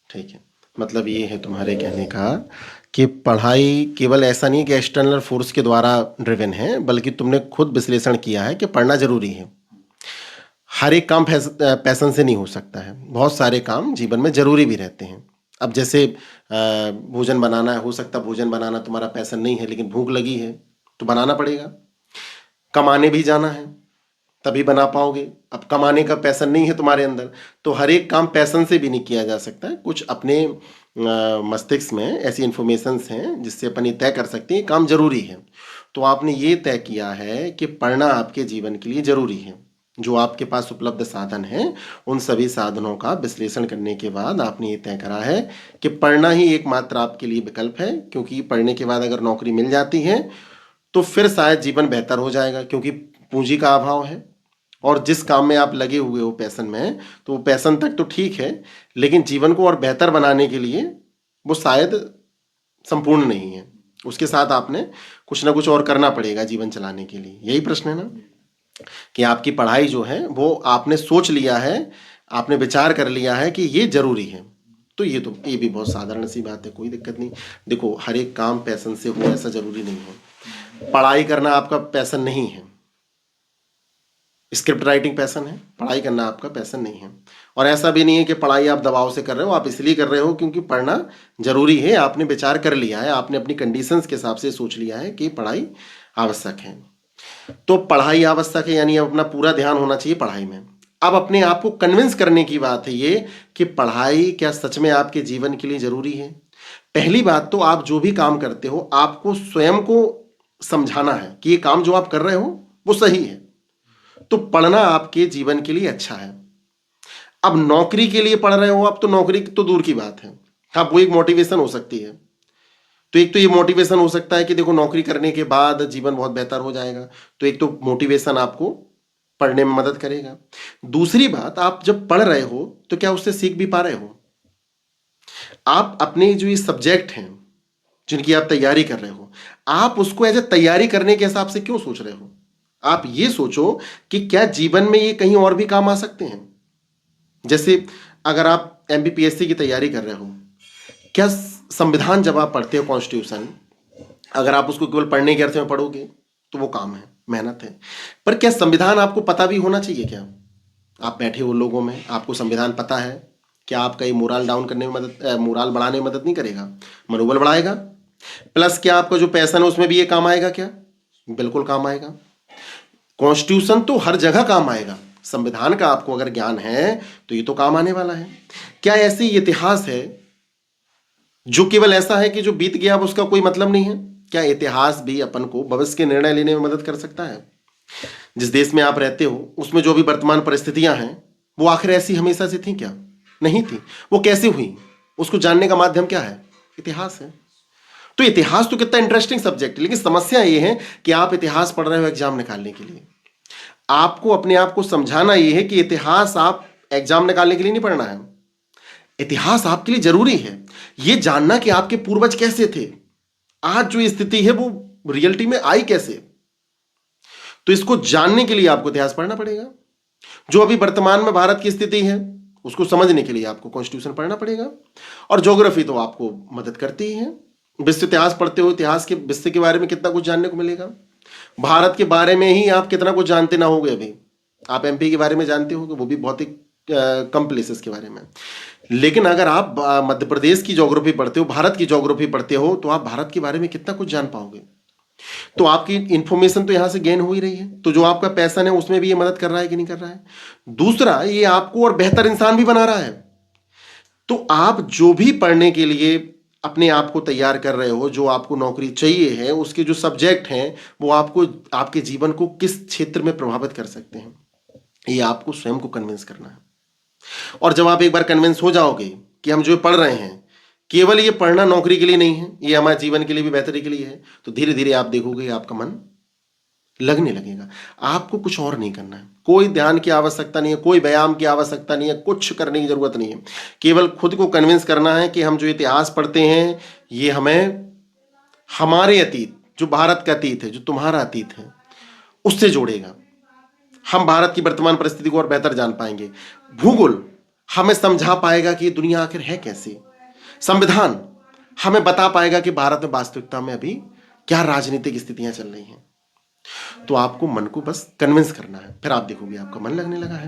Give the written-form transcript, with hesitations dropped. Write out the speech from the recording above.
ठीक है। मतलब ये है तुम्हारे कहने का कि पढ़ाई केवल ऐसा नहीं है कि एक्सटर्नल फोर्स के द्वारा ड्रिवन है, बल्कि तुमने खुद विश्लेषण किया है कि पढ़ना ज़रूरी है। हर एक काम पैशन से नहीं हो सकता है, बहुत सारे काम जीवन में ज़रूरी भी रहते हैं। अब जैसे भोजन बनाना है, हो सकता है भोजन बनाना तुम्हारा पैशन नहीं है, लेकिन भूख लगी है तो बनाना पड़ेगा। कमाने भी जाना है, तभी बना पाओगे। अब कमाने का पैशन नहीं है तुम्हारे अंदर, तो हर एक काम पैशन से भी नहीं किया जा सकता है। कुछ अपने मस्तिष्क में ऐसी इंफॉर्मेशंस हैं जिससे अपन ये तय कर सकते हैं ये काम जरूरी है। तो आपने ये तय किया है कि पढ़ना आपके जीवन के लिए जरूरी है। जो आपके पास उपलब्ध साधन हैं, उन सभी साधनों का विश्लेषण करने के बाद आपने ये तय करा है कि पढ़ना ही एकमात्र आपके लिए विकल्प है, क्योंकि पढ़ने के बाद अगर नौकरी मिल जाती है तो फिर शायद जीवन बेहतर हो जाएगा, क्योंकि पूंजी का अभाव है। और जिस काम में आप लगे हुए हो पैशन में, तो वो पैशन तक तो ठीक है, लेकिन जीवन को और बेहतर बनाने के लिए वो शायद संपूर्ण नहीं है। उसके साथ आपने कुछ ना कुछ और करना पड़ेगा जीवन चलाने के लिए। यही प्रश्न है ना, कि आपकी पढ़ाई जो है वो आपने सोच लिया है, आपने विचार कर लिया है कि ये जरूरी है। तो ये भी बहुत साधारण सी बात है, कोई दिक्कत नहीं। देखो, हर एक काम पैशन से हो ऐसा जरूरी नहीं है। पढ़ाई करना आपका पैशन नहीं है, स्क्रिप्ट राइटिंग पैशन है, पढ़ाई करना आपका पैशन नहीं है। और ऐसा भी नहीं है कि पढ़ाई आप दबाव से कर रहे हो, आप इसलिए कर रहे हो क्योंकि पढ़ना जरूरी है। आपने विचार कर लिया है, आपने अपनी कंडीशंस के हिसाब से सोच लिया है कि पढ़ाई आवश्यक है। तो पढ़ाई आवश्यक है, यानी अपना पूरा ध्यान होना चाहिए पढ़ाई में। अब अपने आप को कन्विंस करने की बात है ये कि पढ़ाई क्या सच में आपके जीवन के लिए जरूरी है। पहली बात तो आप जो भी काम करते हो, आपको स्वयं को समझाना है कि ये काम जो आप कर रहे हो वो सही है। तो पढ़ना आपके जीवन के लिए अच्छा है। अब नौकरी के लिए पढ़ रहे हो आप, तो नौकरी तो दूर की बात है। हाँ, वो एक मोटिवेशन हो सकती है। तो एक तो ये मोटिवेशन हो सकता है कि देखो नौकरी करने के बाद जीवन बहुत बेहतर हो जाएगा, तो एक तो मोटिवेशन आपको पढ़ने में मदद करेगा। दूसरी बात, आप जब पढ़ रहे हो तो क्या उससे सीख भी पा रहे हो? आप अपने जो ये सब्जेक्ट हैं जिनकी आप तैयारी कर रहे हो, आप उसको एज ए तैयारी करने के हिसाब से क्यों सोच रहे हो? आप ये सोचो कि क्या जीवन में ये कहीं और भी काम आ सकते हैं। जैसे अगर आप एमबीपीएससी की तैयारी कर रहे हो, क्या संविधान जब आप पढ़ते हो, कॉन्स्टिट्यूशन, अगर आप उसको केवल पढ़ने के अर्थ में पढ़ोगे तो वो काम है, मेहनत है। पर क्या संविधान आपको पता भी होना चाहिए क्या? आप बैठे हो लोगों में, आपको संविधान पता है, क्या आपका ये मोरल डाउन करने में मदद, मोरल बढ़ाने में मदद नहीं करेगा, मनोबल बढ़ाएगा? प्लस क्या आपका जो पैशन है उसमें भी ये काम आएगा क्या? बिल्कुल काम आएगा। कॉन्स्टिट्यूशन तो हर जगह काम आएगा, संविधान का आपको अगर ज्ञान है तो ये तो काम आने वाला है। क्या ऐसी इतिहास है जो केवल ऐसा है कि जो बीत गया अब उसका कोई मतलब नहीं है? क्या इतिहास भी अपन को भविष्य के निर्णय लेने में मदद कर सकता है? जिस देश में आप रहते हो उसमें जो भी वर्तमान परिस्थितियां हैं, वो आखिर ऐसी हमेशा से थी क्या? नहीं थी। वो कैसे हुई, उसको जानने का माध्यम क्या है? इतिहास है। तो इतिहास तो कितना इंटरेस्टिंग सब्जेक्ट है, लेकिन समस्या ये है कि आप इतिहास पढ़ रहे हो एग्जाम निकालने के लिए। आपको अपने आप को समझाना यह है कि इतिहास आप एग्जाम निकालने के लिए नहीं पढ़ना है। इतिहास आपके लिए जरूरी है यह जानना कि आपके पूर्वज कैसे थे, आज जो स्थिति है वो रियलिटी में आई कैसे। तो इसको जानने के लिए आपको इतिहास पढ़ना पड़ेगा। जो अभी वर्तमान में भारत की स्थिति है उसको समझने के लिए आपको कॉन्स्टिट्यूशन पढ़ना पड़ेगा। और ज्योग्राफी तो आपको मदद करती ही है। विश्व इतिहास पढ़ते हो, इतिहास के विश्व के बारे में कितना कुछ जानने को मिलेगा। भारत के बारे में ही आप कितना कुछ जानते ना होगे। अभी आप एमपी के बारे में जानते हो, वो भी बहुत ही कम प्लेसेस के बारे में। लेकिन अगर आप मध्य प्रदेश की ज्योग्राफी पढ़ते हो, भारत की ज्योग्राफी पढ़ते हो, तो आप भारत के बारे में कितना कुछ जान पाओगे। तो आपकी इंफॉर्मेशन तो यहां से गेन हो ही रही है। तो जो आपका पैशन है उसमें भी ये मदद कर रहा है कि नहीं कर रहा है? दूसरा, ये आपको और बेहतर इंसान भी बना रहा है। तो आप जो भी पढ़ने के लिए अपने आप को तैयार कर रहे हो, जो आपको नौकरी चाहिए है, उसके जो सब्जेक्ट हैं वो आपको आपके जीवन को किस क्षेत्र में प्रभावित कर सकते हैं, ये आपको स्वयं को कन्विंस करना है। और जब आप एक बार कन्विंस हो जाओगे कि हम जो पढ़ रहे हैं केवल ये पढ़ना नौकरी के लिए नहीं है, ये हमारे जीवन के लिए भी बेहतरी के लिए है, तो धीरे धीरे आप देखोगे आपका मन लगने लगेगा। आपको कुछ और नहीं करना है, कोई ध्यान की आवश्यकता नहीं है, कोई व्यायाम की आवश्यकता नहीं है, कुछ करने की जरूरत नहीं है। केवल खुद को कन्विंस करना है कि हम जो इतिहास पढ़ते हैं ये हमें हमारे अतीत, जो भारत का अतीत है, जो तुम्हारा अतीत है, उससे जोड़ेगा। हम भारत की वर्तमान परिस्थिति को और बेहतर जान पाएंगे। भूगोल हमें समझा पाएगा कि ये दुनिया आखिर है कैसी। संविधान हमें बता पाएगा कि भारत में वास्तविकता में अभी क्या राजनीतिक स्थितियां चल रही हैं। तो आपको मन को बस कन्विंस करना है, फिर आप देखोगे आपका मन लगने लगा है।